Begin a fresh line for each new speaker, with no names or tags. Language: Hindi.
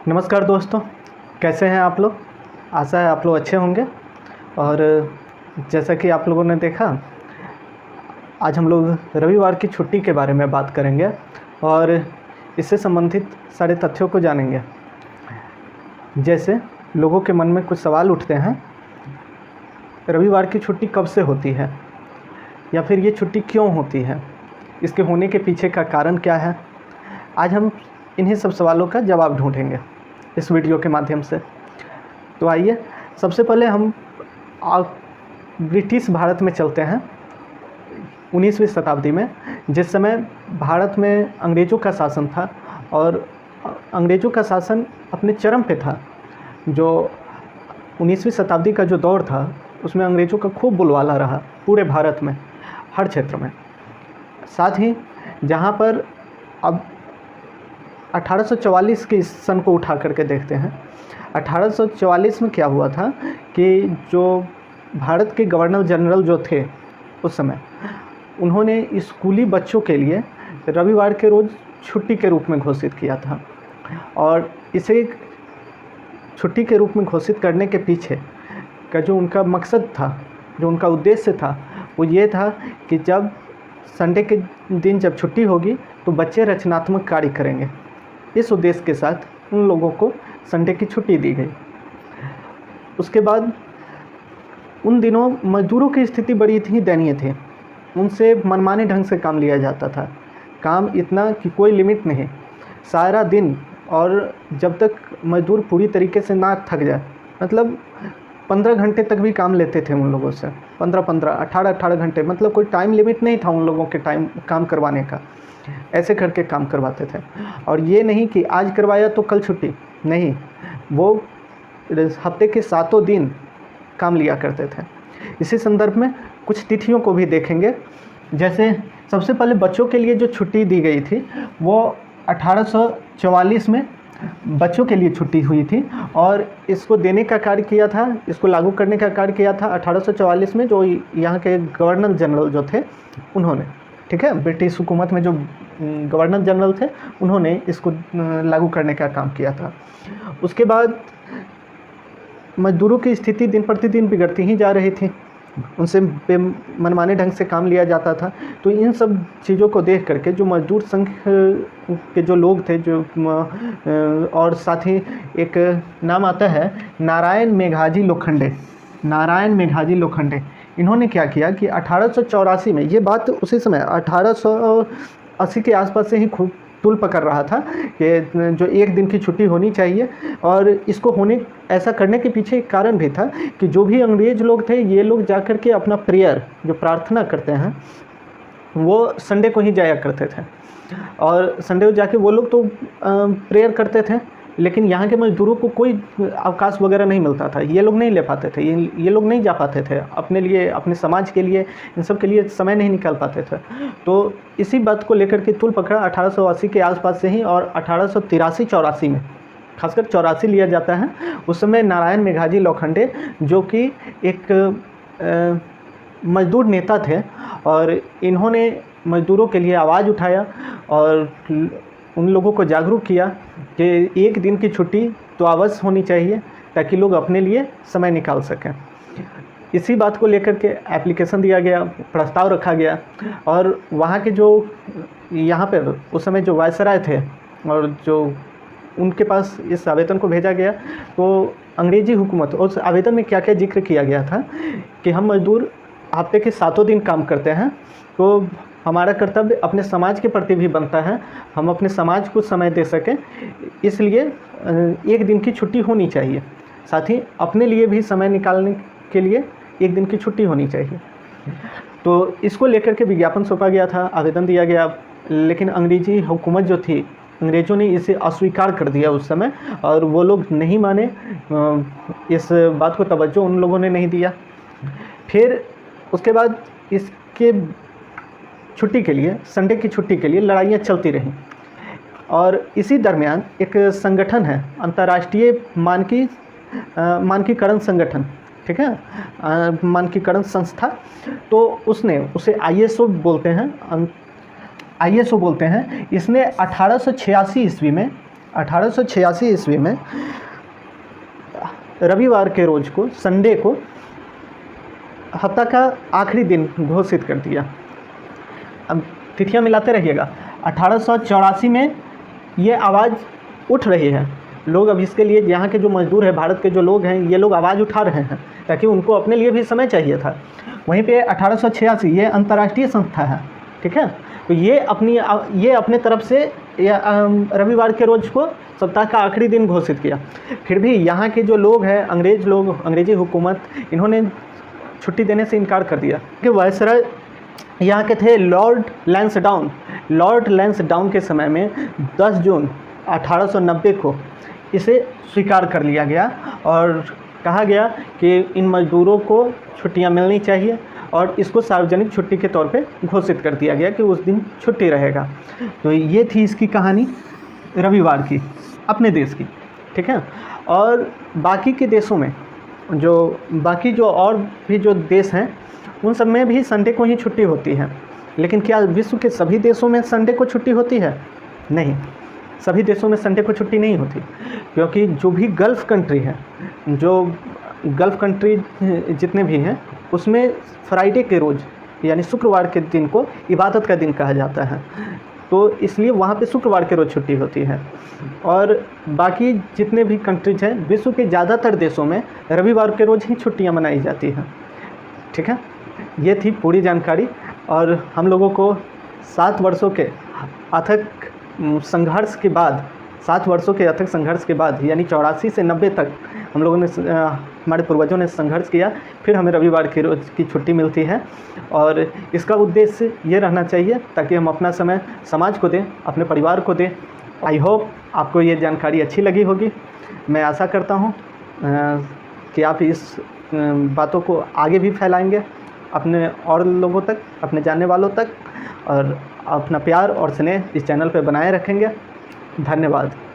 नमस्कार दोस्तों, कैसे हैं आप लोग। आशा है आप लोग अच्छे होंगे। और जैसा कि आप लोगों ने देखा, आज हम लोग रविवार की छुट्टी के बारे में बात करेंगे और इससे संबंधित सारे तथ्यों को जानेंगे। जैसे लोगों के मन में कुछ सवाल उठते हैं, रविवार की छुट्टी कब से होती है या फिर ये छुट्टी क्यों होती है, इसके होने के पीछे का कारण क्या है। आज हम इन्हीं सब सवालों का जवाब ढूंढेंगे इस वीडियो के माध्यम से। तो आइए सबसे पहले हम ब्रिटिश भारत में चलते हैं 19वीं शताब्दी में, जिस समय भारत में अंग्रेज़ों का शासन था और अंग्रेज़ों का शासन अपने चरम पे था। जो 19वीं शताब्दी का जो दौर था उसमें अंग्रेज़ों का खूब बोलबाला रहा पूरे भारत में, हर क्षेत्र में। साथ ही जहाँ पर अब 1844 के इस सन को उठा करके देखते हैं, 1844 में क्या हुआ था कि जो भारत के गवर्नर जनरल जो थे उस समय, उन्होंने स्कूली बच्चों के लिए रविवार के रोज़ छुट्टी के रूप में घोषित किया था। और इसे छुट्टी के रूप में घोषित करने के पीछे का जो उनका मकसद था, जो उनका उद्देश्य था, वो ये था कि जब संडे के दिन जब छुट्टी होगी तो बच्चे रचनात्मक कार्य करेंगे। इस उद्देश्य के साथ उन लोगों को संडे की छुट्टी दी गई। उसके बाद उन दिनों मजदूरों की स्थिति बड़ी थी दयनीय थी। उनसे मनमाने ढंग से काम लिया जाता था, काम इतना कि कोई लिमिट नहीं, सारा दिन। और जब तक मजदूर पूरी तरीके से ना थक जाए, मतलब 15 घंटे तक भी काम लेते थे उन लोगों से, 15-15, 18-18 घंटे, मतलब कोई टाइम लिमिट नहीं था उन लोगों के काम करवाने का। ऐसे करके काम करवाते थे। और ये नहीं कि आज करवाया तो कल छुट्टी, नहीं, वो हफ्ते के 7 दिन काम लिया करते थे। इसी संदर्भ में कुछ तिथियों को भी देखेंगे। जैसे सबसे पहले बच्चों के लिए जो छुट्टी दी गई थी वो 1844 में बच्चों के लिए छुट्टी हुई थी। और इसको देने का कार्य किया था, इसको लागू करने का कार्य किया था 1844 में जो यहाँ के गवर्नर जनरल जो थे उन्होंने, ठीक है, ब्रिटिश हुकूमत में जो गवर्नर जनरल थे उन्होंने इसको लागू करने का काम किया था। उसके बाद मजदूरों की स्थिति दिन प्रतिदिन बिगड़ती ही जा रही थी, उनसे मनमाने ढंग से काम लिया जाता था। तो इन सब चीज़ों को देख करके जो मजदूर संघ के जो लोग थे, जो और साथ ही एक नाम आता है नारायण मेघाजी लोखंडे, नारायण मेघाजी लोखंडे, इन्होंने क्या किया कि 1884 में, ये बात उसी समय 1880 के आसपास से ही खूब तूल पकड़ रहा था कि जो एक दिन की छुट्टी होनी चाहिए। और इसको होने ऐसा करने के पीछे एक कारण भी था कि जो भी अंग्रेज़ लोग थे, ये लोग जा कर के अपना प्रेयर जो प्रार्थना करते हैं वो संडे को ही जाया करते थे। और संडे को जाके वो लोग तो प्रेयर करते थे, लेकिन यहाँ के मजदूरों को कोई अवकाश वगैरह नहीं मिलता था, ये लोग नहीं ले पाते थे, ये लोग नहीं जा पाते थे अपने लिए, अपने समाज के लिए, इन सब के लिए समय नहीं निकाल पाते थे। तो इसी बात को लेकर के तूल पकड़ा 1880 के आसपास से ही। और 1883-84 में, खासकर 84 लिया जाता है, उस समय नारायण मेघाजी लोखंडे जो कि एक मजदूर नेता थे और इन्होंने मजदूरों के लिए आवाज़ उठाया और उन लोगों को जागरूक किया कि एक दिन की छुट्टी तो अवश्य होनी चाहिए ताकि लोग अपने लिए समय निकाल सकें। इसी बात को लेकर के एप्लीकेशन दिया गया, प्रस्ताव रखा गया। और वहाँ के जो यहाँ पर उस समय जो वायसराय थे और जो उनके पास इस आवेदन को भेजा गया, तो अंग्रेज़ी हुकूमत, उस आवेदन में क्या क्या जिक्र किया गया था कि हम मजदूर हफ्ते के 7 दिन काम करते हैं, तो हमारा कर्तव्य अपने समाज के प्रति भी बनता है, हम अपने समाज को समय दे सकें, इसलिए एक दिन की छुट्टी होनी चाहिए। साथ ही अपने लिए भी समय निकालने के लिए एक दिन की छुट्टी होनी चाहिए। तो इसको लेकर के विज्ञापन सौंपा गया था, आवेदन दिया गया, लेकिन अंग्रेज़ी हुकूमत जो थी, अंग्रेज़ों ने इसे अस्वीकार कर दिया उस समय, और वो लोग नहीं माने, इस बात को तवज्जो उन लोगों ने नहीं दिया। फिर उसके बाद इसके छुट्टी के लिए, संडे की छुट्टी के लिए लड़ाइयाँ चलती रहीं। और इसी दरमियान एक संगठन है, अंतर्राष्ट्रीय मानकीकरण संगठन, ठीक है, मानकीकरण संस्था, तो उसने उसे ISO बोलते हैं, ISO बोलते हैं। इसने 1886 ईस्वी में 1886 ईस्वी में रविवार के रोज़ को, संडे को, हफ्ता का आखिरी दिन घोषित कर दिया। अब तिथियां मिलाते रहिएगा। 1884 में ये आवाज़ उठ रही है, लोग अब इसके लिए, यहाँ के जो मजदूर हैं, भारत के जो लोग हैं, ये लोग आवाज़ उठा रहे हैं ताकि उनको अपने लिए भी समय चाहिए था। वहीं पे 1886 ये अंतर्राष्ट्रीय संस्था है, ठीक है। तो ये अपने तरफ से रविवार के रोज़ को सप्ताह का आखिरी दिन घोषित किया। फिर भी यहाँ के जो लोग हैं, अंग्रेज़ी हुकूमत, इन्होंने छुट्टी देने से इनकार कर दिया कि वायसराय यहाँ के थे लॉर्ड लैंसडाउन के समय में 10 जून 1890 को इसे स्वीकार कर लिया गया और कहा गया कि इन मज़दूरों को छुट्टियां मिलनी चाहिए और इसको सार्वजनिक छुट्टी के तौर पे घोषित कर दिया गया कि उस दिन छुट्टी रहेगा। तो ये थी इसकी कहानी रविवार की, अपने देश की, ठीक है। और बाकी के देशों में जो और भी जो देश हैं, उन सब में भी संडे को ही छुट्टी होती है। लेकिन क्या विश्व के सभी देशों में संडे को छुट्टी होती है? नहीं, सभी देशों में संडे को छुट्टी नहीं होती, क्योंकि जो भी गल्फ़ कंट्री जितने भी हैं, उसमें फ्राइडे के रोज़ यानी शुक्रवार के दिन को इबादत का दिन कहा जाता है, तो इसलिए वहाँ पे शुक्रवार के रोज़ छुट्टी होती है। और बाकी जितने भी कंट्रीज हैं, विश्व के ज़्यादातर देशों में रविवार के रोज़ ही छुट्टियाँ मनाई जाती हैं, ठीक है। ये थी पूरी जानकारी। और हम लोगों को 7 वर्षों के अथक संघर्ष के बाद, 7 वर्षों के अथक संघर्ष के बाद, यानी 84 से 90 तक हम लोगों ने, हमारे पूर्वजों ने संघर्ष किया, फिर हमें रविवार के रोज़ की छुट्टी मिलती है। और इसका उद्देश्य ये रहना चाहिए ताकि हम अपना समय समाज को दें, अपने परिवार को दें। आई होप आपको ये जानकारी अच्छी लगी होगी। मैं आशा करता हूँ कि आप इस बातों को आगे भी फैलाएंगे अपने और लोगों तक, अपने जानने वालों तक, और अपना प्यार और स्नेह इस चैनल पे बनाए रखेंगे। धन्यवाद।